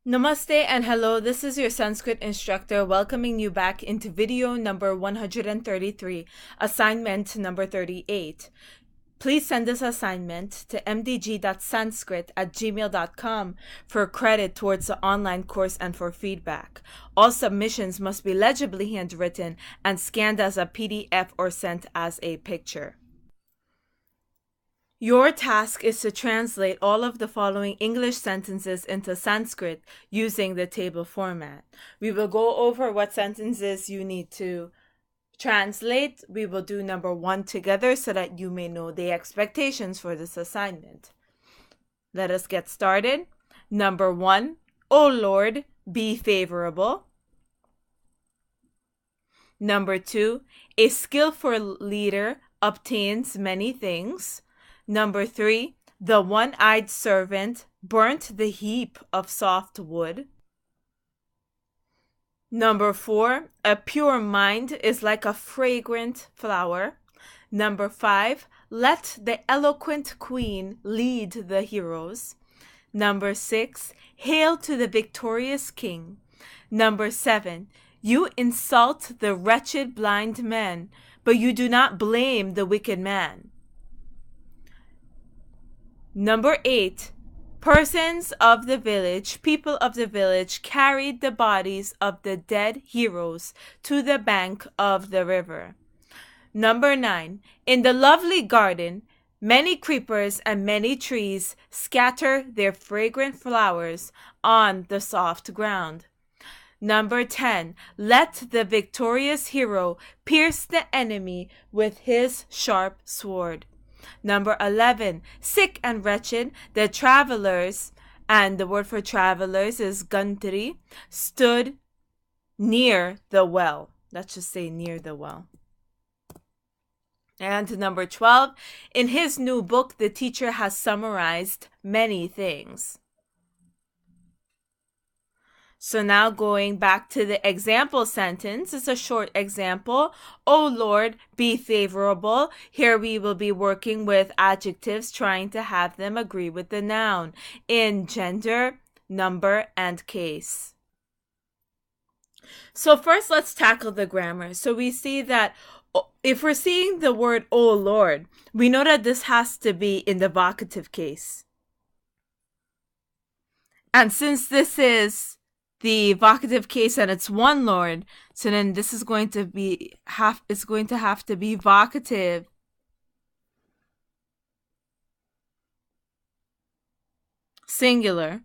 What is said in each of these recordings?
Namaste and hello, this is your Sanskrit instructor welcoming you back into video number 133, assignment number 38. Please send this assignment to mdg.sanskrit@gmail.com for credit towards the online course and for feedback. All submissions must be legibly handwritten and scanned as a PDF or sent as a picture. Your task is to translate all of the following English sentences into Sanskrit using the table format. We will go over what sentences you need to translate. We will do number 1 together so that you may know the expectations for this assignment. Let us get started. Number 1, O Lord, be favorable. Number 2, a skillful leader obtains many things. Number 3, the one-eyed servant burnt the heap of soft wood. Number 4, a pure mind is like a fragrant flower. Number 5, let the eloquent queen lead the heroes. Number 6, hail to the victorious king. Number 7, you insult the wretched blind man, but you do not blame the wicked man. Number 8, persons of the village, people of the village, carried the bodies of the dead heroes to the bank of the river. Number 9, in the lovely garden, many creepers and many trees scatter their fragrant flowers on the soft ground. Number 10, let the victorious hero pierce the enemy with his sharp sword. Number 11, sick and wretched, the travelers, and the word for travelers is gantri, stood near the well. Let's just say near the well. And number 12, in his new book, the teacher has summarized many things. So now going back to the example sentence, it's a short example. O Lord, be favorable. Here we will be working with adjectives, trying to have them agree with the noun in gender, number, and case. So first, let's tackle the grammar. So we see that if we're seeing the word O Lord, we know that this has to be in the vocative case. And since this is the vocative case and it's one Lord, so then this is going to be it's going to have to be vocative singular.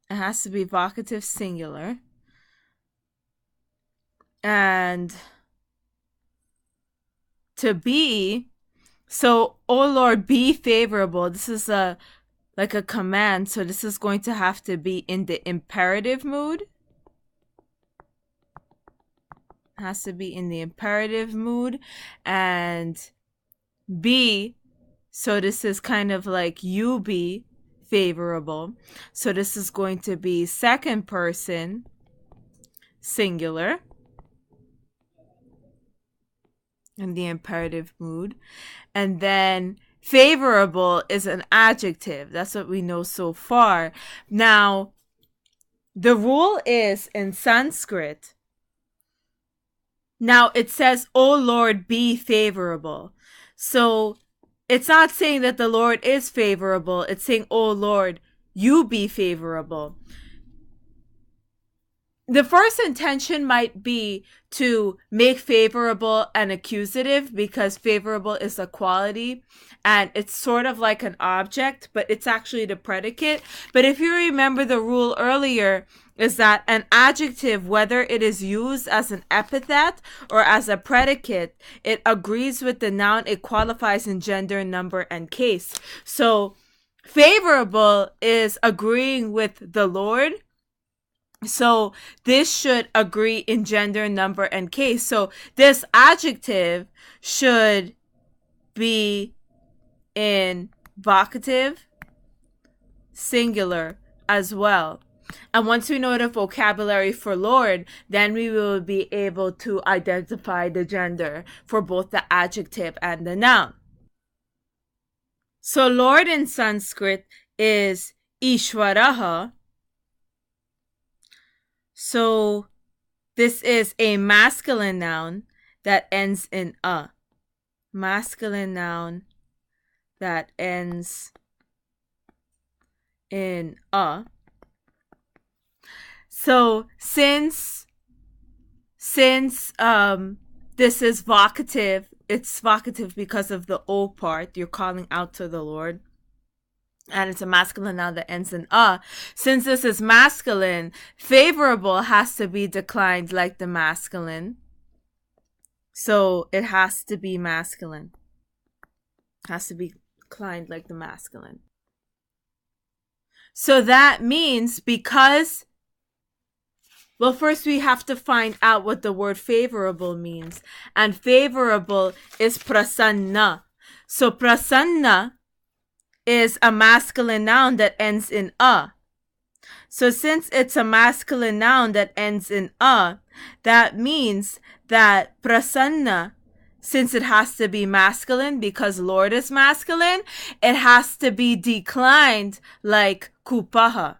It has to be vocative singular. And to be, so O Lord, be favorable. This is like a command, so this is going to have to be in the imperative mood. It has to be in the imperative mood. And be, so this is kind of like you be favorable. So this is going to be second person singular in the imperative mood. And then favorable is an adjective. That's what we know so far. Now, the rule is in Sanskrit. Now, it says, O Lord, be favorable. So, it's not saying that the Lord is favorable. It's saying, O Lord, you be favorable. The first intention might be to make favorable an accusative because favorable is a quality and it's sort of like an object, but it's actually the predicate. But if you remember the rule earlier, is that an adjective, whether it is used as an epithet or as a predicate, it agrees with the noun, it qualifies in gender, number, and case. So favorable is agreeing with the Lord. So this should agree in gender, number, and case. So this adjective should be in vocative singular as well. And once we know the vocabulary for Lord, then we will be able to identify the gender for both the adjective and the noun. So Lord in Sanskrit is Ishwaraha. So this is a masculine noun that ends in a. Masculine noun that ends in a. So since this is vocative, it's vocative because of the O part. You're calling out to the Lord. And it's a masculine noun that ends in a. Since this is masculine, favorable has to be declined like the masculine. So it has to be masculine. Has to be declined like the masculine. So that means because, well, first we have to find out what the word favorable means. And favorable is prasanna. So prasanna is a masculine noun that ends in a. So since it's a masculine noun that ends in a, that means that prasanna, since it has to be masculine because Lord is masculine, it has to be declined like kupaha.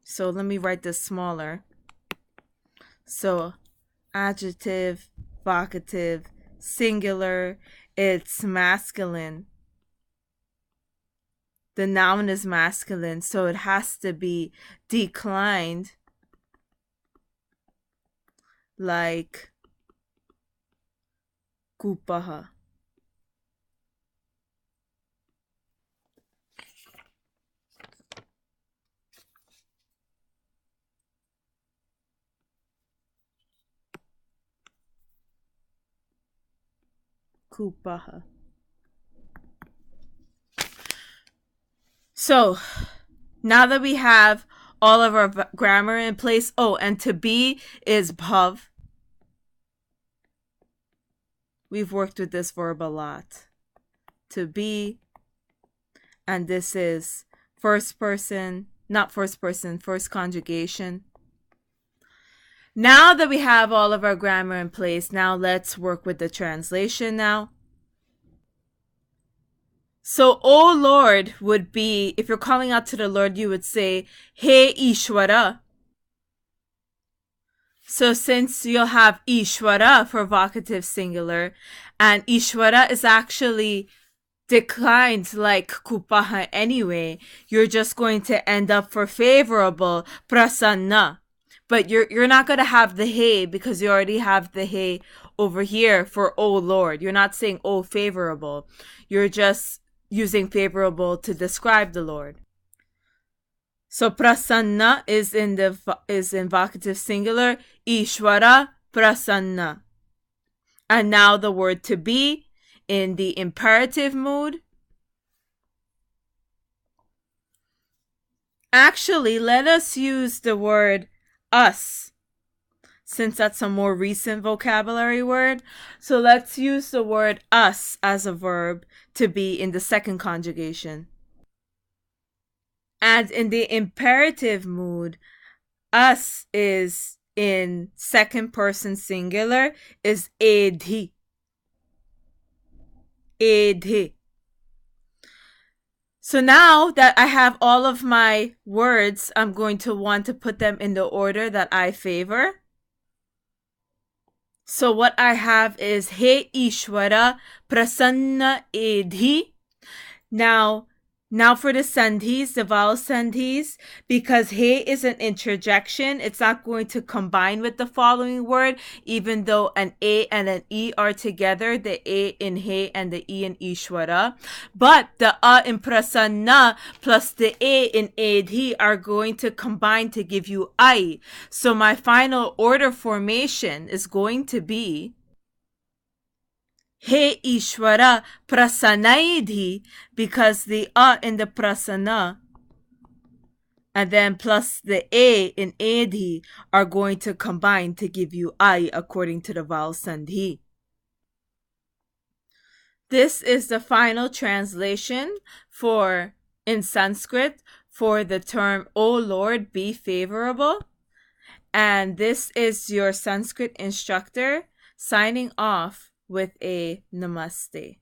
So let me write this smaller. So adjective, vocative, singular, it's masculine. The noun is masculine, so it has to be declined like kupaha. Kupaha. So now that we have all of our grammar in place, oh, and to be is bhav. We've worked with this verb a lot. To be, and this is first person, not first person, first conjugation. Now that we have all of our grammar in place, now let's work with the translation now. So, O Lord would be, if you're calling out to the Lord, you would say, He Ishwara. So since you'll have Ishwara for vocative singular, and Ishwara is actually declined like kupaha anyway, you're just going to end up for favorable prasanna. But you're not going to have the He because you already have the He over here for O Lord. You're not saying O favorable. You're just using favorable to describe the Lord. So prasanna is in vocative singular, Ishwara prasanna. And now the word to be in the imperative mood. Actually, let us use the word us, since that's a more recent vocabulary word. So let's use the word us as a verb to be in the second conjugation. And in the imperative mood, us is in second person singular is edhi. Edhi. So now that I have all of my words, I'm going to want to put them in the order that I favor. So what I have is He Ishwara Prasanna Edhi. Now for the sandhis, the vowel sandhis, because He is an interjection, it's not going to combine with the following word, even though an A and an E are together, the A in He and the E in Ishwara. But the A in prasanna plus the A in edhi are going to combine to give you I. So my final order formation is going to be He Ishwara Prasanaidhi, because the A in the Prasana and then plus the A in Edhi are going to combine to give you I according to the vowel sandhi. This is the final translation in Sanskrit for the term O Lord, be favorable. And this is your Sanskrit instructor signing off with a namaste.